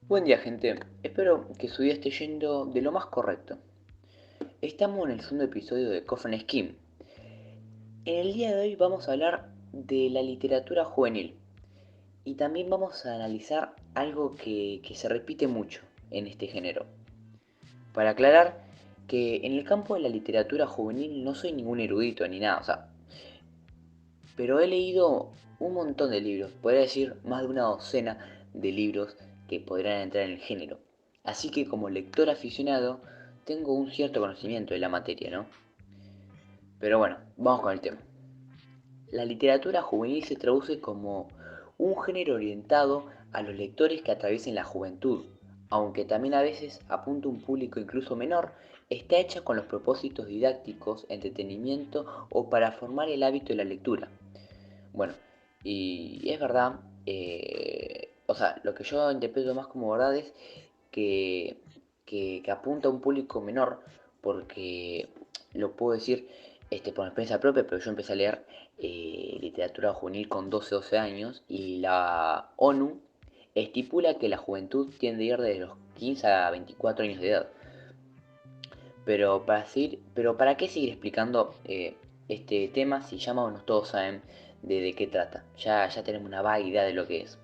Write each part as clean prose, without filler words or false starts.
Buen día, gente. Espero que su día esté yendo de lo más correcto. Estamos en el segundo episodio de Coffin Skim. En el día de hoy vamos a hablar de la literatura juvenil y también vamos a analizar algo que se repite mucho en este género. Para aclarar que en el campo de la literatura juvenil no soy ningún erudito ni nada, pero he leído un montón de libros, podría decir más de una docena de libros que podrán entrar en el género. Así que como lector aficionado tengo un cierto conocimiento de la materia, ¿no? Pero bueno, vamos con el tema. La literatura juvenil se traduce como un género orientado a los lectores que atraviesen la juventud, aunque también a veces apunta a un público incluso menor, está hecha con los propósitos didácticos, entretenimiento o para formar el hábito de la lectura. Bueno, y es verdad, lo que yo interpreto más como verdad es que, que apunta a un público menor, porque lo puedo decir por experiencia propia, pero yo empecé a leer literatura juvenil con 12 años y la ONU estipula que la juventud tiende a ir desde los 15 a 24 años de edad. Pero ¿para qué seguir explicando este tema si ya más o menos todos saben de qué trata? Ya tenemos una vaga idea de lo que es.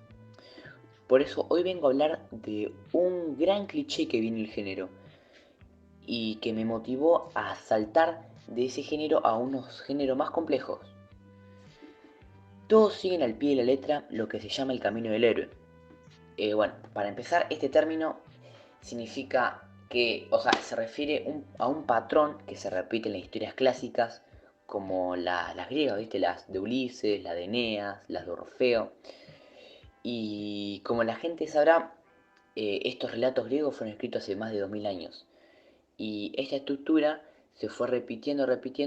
Por eso hoy vengo a hablar de un gran cliché que viene el género y que me motivó a saltar de ese género a unos géneros más complejos. Todos siguen al pie de la letra lo que se llama el camino del héroe. Bueno, para empezar, este término significa que, se refiere a un patrón que se repite en las historias clásicas, como las griegas, ¿viste? Las de Ulises, las de Eneas, las de Orfeo. Y como la gente sabrá, estos relatos griegos fueron escritos hace más de 2000 años. Y esta estructura se fue repitiendo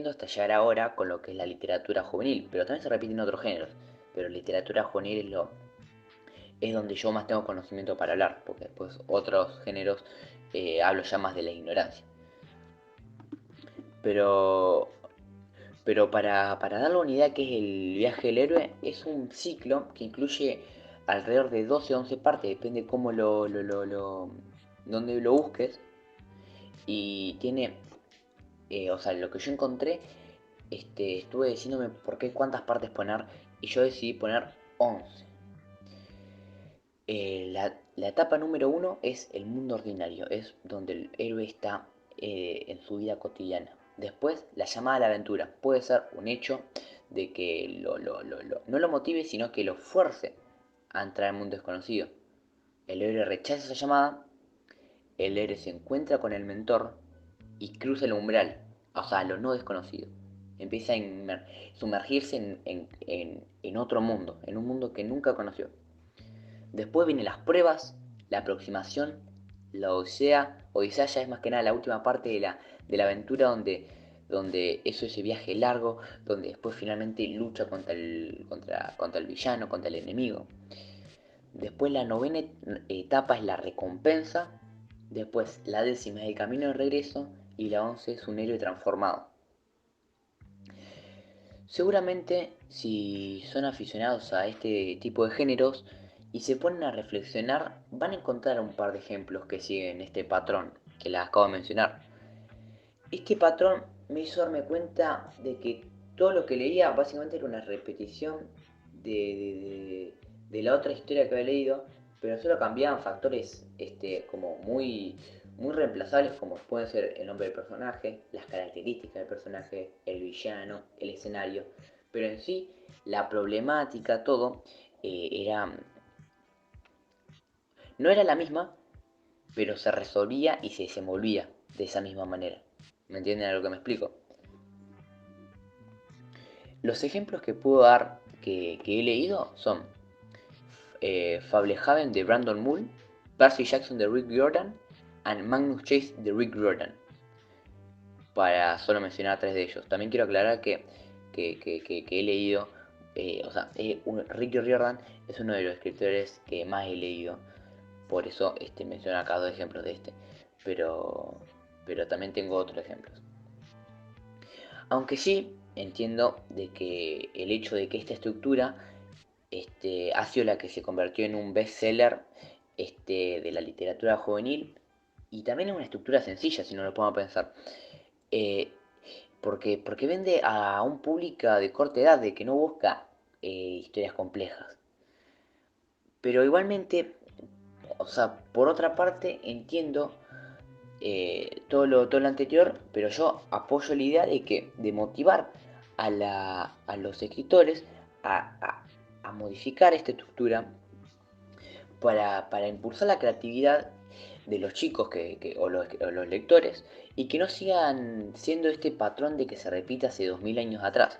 hasta llegar ahora con lo que es la literatura juvenil, pero también se repite en otros géneros. Pero literatura juvenil es donde yo más tengo conocimiento para hablar, porque después otros géneros hablo ya más de la ignorancia. Pero, pero para darle una idea que es el viaje del héroe, es un ciclo que incluye alrededor de 12 o 11 partes, depende cómo donde lo busques, y tiene, lo que yo encontré, estuve diciéndome por qué cuántas partes poner, y yo decidí poner 11. La etapa número uno es el mundo ordinario, es donde el héroe está en su vida cotidiana. Después, la llamada a la aventura. Puede ser un hecho de que no lo motive, sino que lo fuerce a entrar al mundo desconocido. El héroe rechaza esa llamada, el héroe se encuentra con el mentor y cruza el umbral, lo no desconocido. Empieza a sumergirse en otro mundo, en un mundo que nunca conoció. Después vienen las pruebas, la aproximación, la odisea. Odisea ya es más que nada la última parte de la aventura donde eso ese viaje largo, donde después finalmente lucha contra el villano, contra el enemigo. Después la novena etapa es la recompensa. Después la décima es el camino de regreso. Y la 11 es un héroe transformado. Seguramente si son aficionados a este tipo de géneros y se ponen a reflexionar, van a encontrar un par de ejemplos que siguen este patrón que les acabo de mencionar. Este patrón me hizo darme cuenta de que todo lo que leía básicamente era una repetición de la otra historia que había leído, pero solo cambiaban factores como muy reemplazables, como pueden ser el nombre del personaje, las características del personaje, el villano, el escenario, pero en sí la problemática, todo, no era la misma, pero se resolvía y se desenvolvía de esa misma manera. ¿Me entienden a lo que me explico? Los ejemplos que puedo dar que he leído son Fablehaven de Brandon Mull, Percy Jackson de Rick Riordan y Magnus Chase de Rick Riordan, para solo mencionar tres de ellos. También quiero aclarar que he leído, Rick Riordan es uno de los escritores que más he leído, por eso menciono acá dos ejemplos de pero, pero también tengo otros ejemplos. Aunque sí entiendo de que el hecho de que esta estructura ha sido la que se convirtió en un bestseller de la literatura juvenil, y también es una estructura sencilla, si no lo podemos pensar. Eh, porque vende a un público de corta edad, de que no busca historias complejas. Pero igualmente, o sea, por otra parte, entiendo todo lo anterior, pero yo apoyo la idea de motivar a los escritores a, a- a modificar esta estructura para impulsar la creatividad de los chicos o los lectores, y que no sigan siendo este patrón de que se repita hace 2000 años atrás.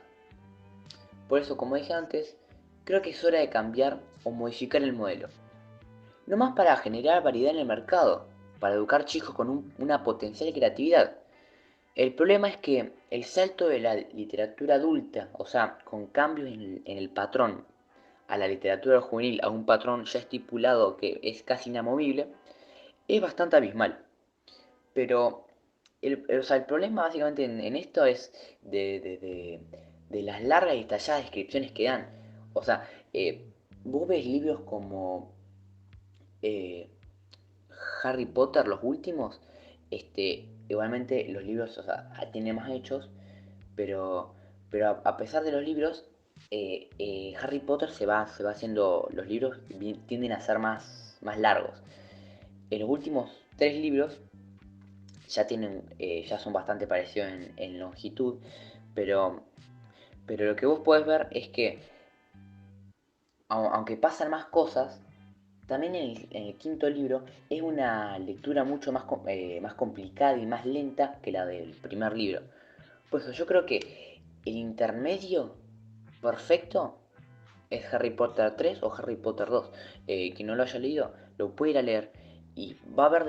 Por eso, como dije antes, creo que es hora de cambiar o modificar el modelo. No más para generar variedad en el mercado, para educar chicos con una potencial creatividad. El problema es que el salto de la literatura adulta, o sea, con cambios en el patrón, a la literatura juvenil, a un patrón ya estipulado que es casi inamovible, es bastante abismal. Pero o sea, el problema básicamente en esto es de las largas y detalladas descripciones que dan. O sea, vos ves libros como eh, Harry Potter, los últimos, igualmente los libros, o sea, tienen más hechos, pero, pero a pesar de los libros, Harry Potter se va haciendo, los libros tienden a ser más largos. En los últimos tres libros ya son bastante parecidos en longitud, pero, pero lo que vos podés ver es que, aunque pasan más cosas, también en el quinto libro es una lectura mucho más complicada y más lenta que la del primer libro. Por eso yo creo que el intermedio perfecto es Harry Potter 3 o Harry Potter 2. Quien no lo haya leído lo puede ir a leer y va a ver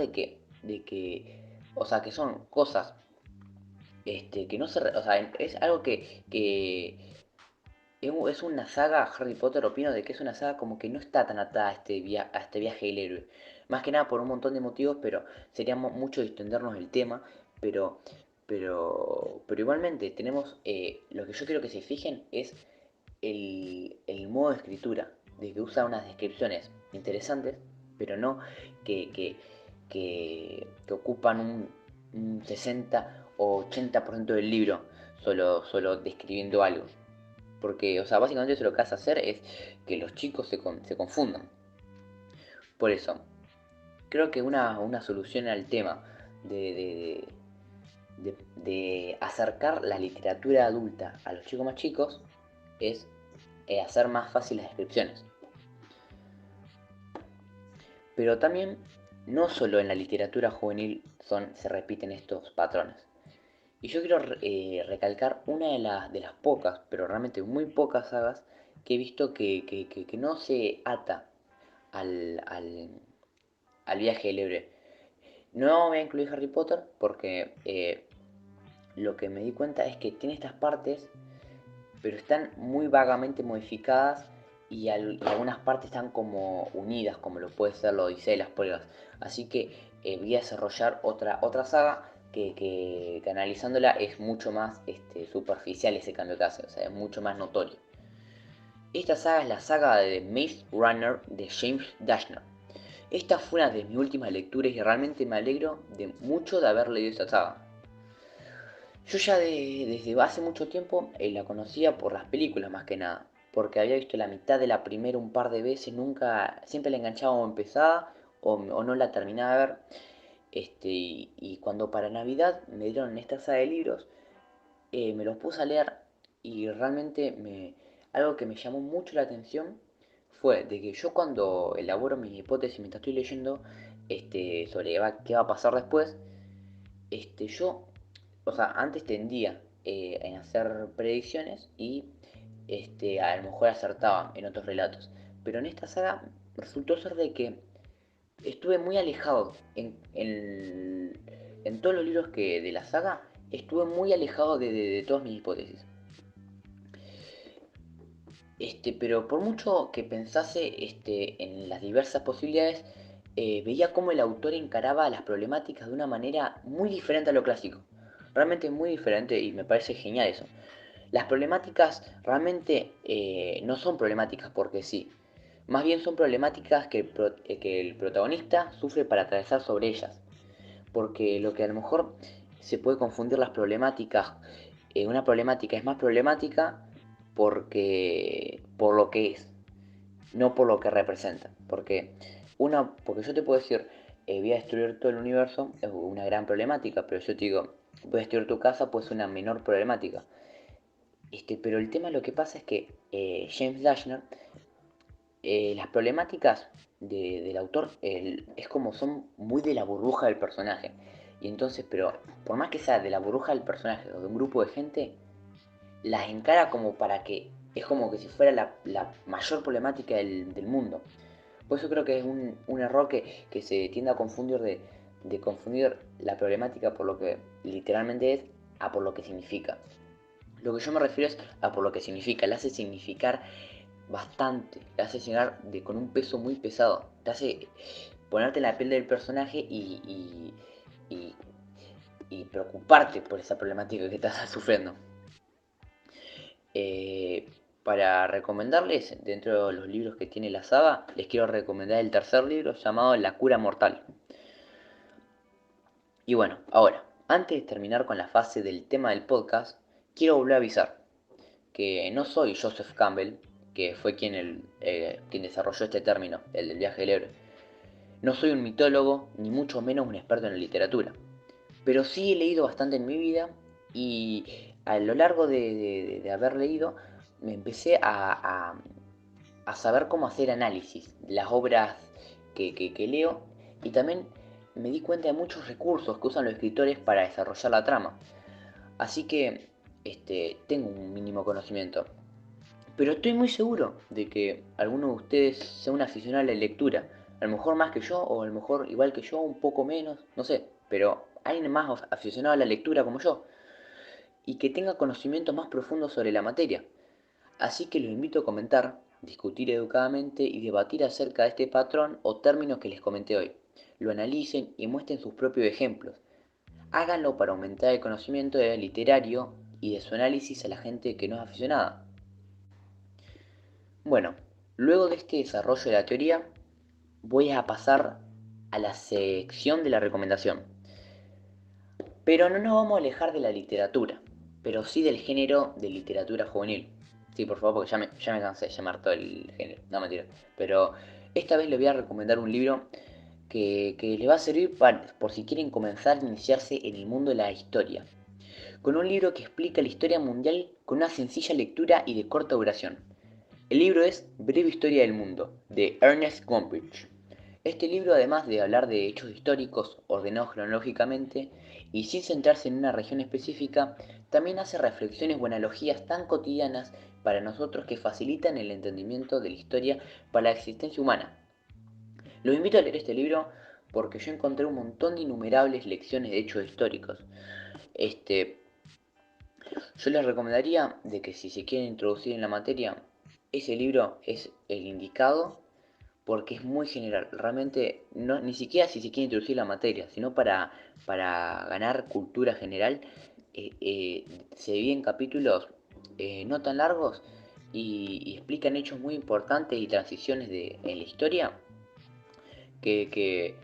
o sea, que son cosas que no se... O sea, es algo que es una saga, Harry Potter, opino de que es una saga como que no está tan atada a este viaje del héroe. Más que nada por un montón de motivos, pero sería mucho distendernos del tema. Pero, pero igualmente tenemos, lo que yo quiero que se fijen es el modo de escritura, de que usa unas descripciones interesantes, pero no que ocupan un 60 o 80% del libro solo describiendo algo. Porque, o sea, básicamente eso lo que hace hacer es que los chicos se confundan. Por eso, creo que una solución al tema de acercar la literatura adulta a los chicos más chicos es hacer más fácil las descripciones. Pero también, no solo en la literatura juvenil se repiten estos patrones. Y yo quiero recalcar una de las pocas, pero realmente muy pocas sagas que he visto que no se ata al viaje del héroe. No voy a incluir Harry Potter porque lo que me di cuenta es que tiene estas partes, pero están muy vagamente modificadas y algunas partes están como unidas, como lo puede ser la Odisea y las Pruebas. Así que voy a desarrollar otra saga que analizándola es mucho más superficial ese cambio que hace, o sea, es mucho más notorio. Esta saga es la saga de Maze Runner de James Dashner. Esta fue una de mis últimas lecturas y realmente me alegro de mucho de haber leído esta saga. Yo ya desde hace mucho tiempo la conocía por las películas más que nada, porque había visto la mitad de la primera un par de veces, nunca, siempre la enganchaba o empezaba o no la terminaba de ver. Y cuando para Navidad me dieron esta saga de libros, me los puse a leer y realmente algo que me llamó mucho la atención fue de que yo cuando elaboro mis hipótesis mientras estoy leyendo sobre qué va a pasar después, yo, o sea, antes tendía en hacer predicciones y a lo mejor acertaba en otros relatos. Pero en esta saga resultó ser de que estuve muy alejado en todos los libros de la saga, estuve muy alejado de todas mis hipótesis. Pero por mucho que pensase en las diversas posibilidades, veía cómo el autor encaraba las problemáticas de una manera muy diferente a lo clásico. Realmente muy diferente y me parece genial eso. Las problemáticas realmente no son problemáticas porque sí. Más bien son problemáticas que el protagonista sufre para atravesar sobre ellas. Porque lo que a lo mejor se puede confundir las problemáticas, una problemática es más problemática por lo que es, no por lo que representa. Porque yo te puedo decir, voy a destruir todo el universo, es una gran problemática, pero yo te digo, voy a destruir tu casa, pues es una menor problemática. Pero el tema lo que pasa es que James Dashner, las problemáticas del autor es como son muy de la burbuja del personaje. Y entonces, pero por más que sea de la burbuja del personaje o de un grupo de gente, las encara como para que es como que si fuera la mayor problemática del mundo. Por eso creo que es un error que se tiende a confundir de confundir la problemática por lo que literalmente es a por lo que significa. Lo que yo me refiero es a por lo que significa, le hace significar bastante, le hace llegar con un peso muy pesado, te hace ponerte en la piel del personaje y, y preocuparte por esa problemática que estás sufriendo. Para recomendarles, dentro de los libros que tiene la saga, les quiero recomendar el tercer libro llamado La cura mortal. Y bueno, ahora, antes de terminar con la fase del tema del podcast, quiero volver a avisar que no soy Joseph Campbell, que fue quien desarrolló este término, el del viaje del héroe. No soy un mitólogo, ni mucho menos un experto en la literatura, pero sí he leído bastante en mi vida y a lo largo de haber leído me empecé a saber cómo hacer análisis de las obras que leo y también me di cuenta de muchos recursos que usan los escritores para desarrollar la trama. Así que tengo un mínimo conocimiento. Pero estoy muy seguro de que alguno de ustedes sea un aficionado a la lectura. A lo mejor más que yo, o a lo mejor igual que yo, un poco menos, no sé. Pero alguien más aficionado a la lectura como yo. Y que tenga conocimientos más profundos sobre la materia. Así que los invito a comentar, discutir educadamente y debatir acerca de este patrón o términos que les comenté hoy. Lo analicen y muestren sus propios ejemplos. Háganlo para aumentar el conocimiento literario y de su análisis a la gente que no es aficionada. Bueno, luego de este desarrollo de la teoría, voy a pasar a la sección de la recomendación. Pero no nos vamos a alejar de la literatura, pero sí del género de literatura juvenil. Sí, por favor, porque ya me cansé de llamar todo el género. No, mentira. Pero esta vez les voy a recomendar un libro que les va a servir por si quieren comenzar a iniciarse en el mundo de la historia. Con un libro que explica la historia mundial con una sencilla lectura y de corta duración. El libro es Breve Historia del Mundo, de Ernest Gombrich. Este libro, además de hablar de hechos históricos ordenados cronológicamente y sin centrarse en una región específica, también hace reflexiones o analogías tan cotidianas para nosotros que facilitan el entendimiento de la historia para la existencia humana. Los invito a leer este libro porque yo encontré un montón de innumerables lecciones de hechos históricos. Este, yo les recomendaría de que si se quieren introducir en la materia, ese libro es el indicado porque es muy general. Realmente, no, ni siquiera si se quiere introducir la materia, sino para ganar cultura general, se divide en capítulos no tan largos y explican hechos muy importantes y transiciones en la historia que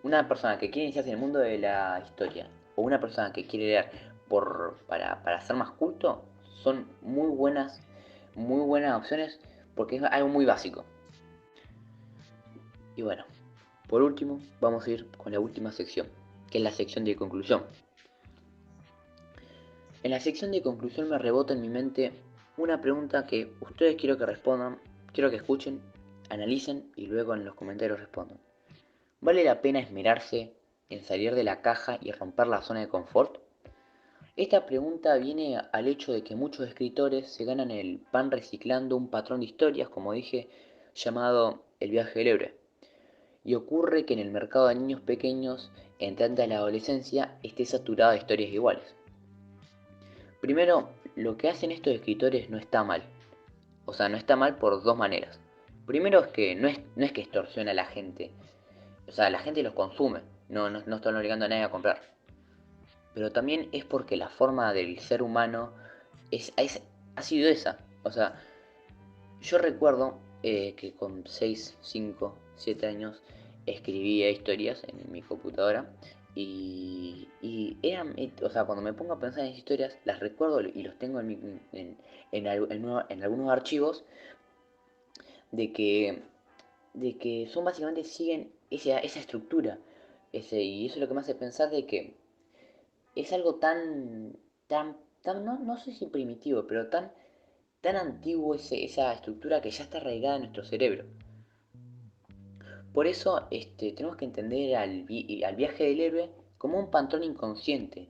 una persona que quiere iniciarse en el mundo de la historia o una persona que quiere leer para ser más culto son muy buenas opciones porque es algo muy básico. Y bueno, por último, vamos a ir con la última sección, que es la sección de conclusión. En la sección de conclusión me rebota en mi mente una pregunta que ustedes quiero que respondan, quiero que escuchen, analicen y luego en los comentarios respondan. ¿Vale la pena esmerarse en salir de la caja y romper la zona de confort? Esta pregunta viene al hecho de que muchos escritores se ganan el pan reciclando un patrón de historias, como dije, llamado el viaje del héroe. Y ocurre que en el mercado de niños pequeños, entrante a la adolescencia, esté saturado de historias iguales. Primero, lo que hacen estos escritores no está mal. O sea, no está mal por dos maneras. Primero es que no es que extorsiona a la gente. O sea, la gente los consume. No están obligando a nadie a comprar. Pero también es porque la forma del ser humano ha sido esa. O sea, yo recuerdo que con 6, 5, 7 años escribía historias en mi computadora y eran, o sea, cuando me pongo a pensar en esas historias, las recuerdo y los tengo en algunos archivos de que, de que son básicamente siguen esa estructura. Y eso es lo que me hace pensar de que es algo tan, no sé si primitivo, pero tan antiguo esa estructura que ya está arraigada en nuestro cerebro. Por eso tenemos que entender al viaje del héroe como un patrón inconsciente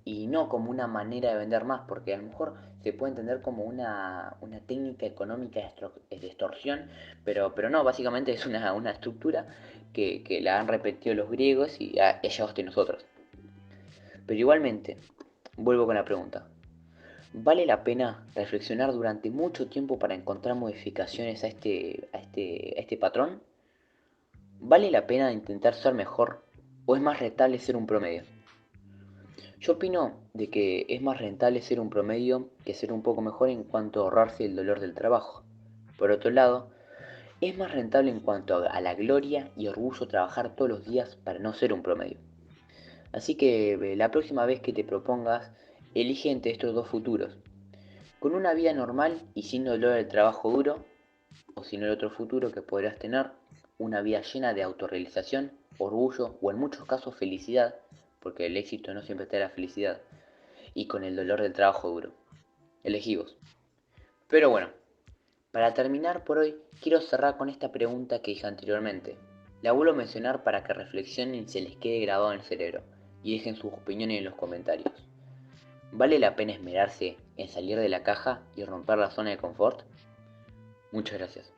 y no como una manera de vender más, porque a lo mejor se puede entender como una técnica económica de extorsión, pero no, básicamente es una estructura que la han repetido los griegos y ellos de nosotros. Pero igualmente, vuelvo con la pregunta. ¿Vale la pena reflexionar durante mucho tiempo para encontrar modificaciones a este patrón? ¿Vale la pena intentar ser mejor o es más rentable ser un promedio? Yo opino de que es más rentable ser un promedio que ser un poco mejor en cuanto a ahorrarse el dolor del trabajo. Por otro lado, es más rentable en cuanto a la gloria y orgullo trabajar todos los días para no ser un promedio. Así que la próxima vez que te propongas, elige entre estos dos futuros. Con una vida normal y sin dolor del trabajo duro, o sin el otro futuro que podrás tener, una vida llena de autorrealización, orgullo o en muchos casos felicidad, porque el éxito no siempre está en la felicidad, y con el dolor del trabajo duro. Elegí vos. Pero bueno, para terminar por hoy, quiero cerrar con esta pregunta que dije anteriormente. La vuelvo a mencionar para que reflexionen y se les quede grabado en el cerebro, y dejen sus opiniones en los comentarios. ¿Vale la pena esmerarse en salir de la caja y romper la zona de confort? Muchas gracias.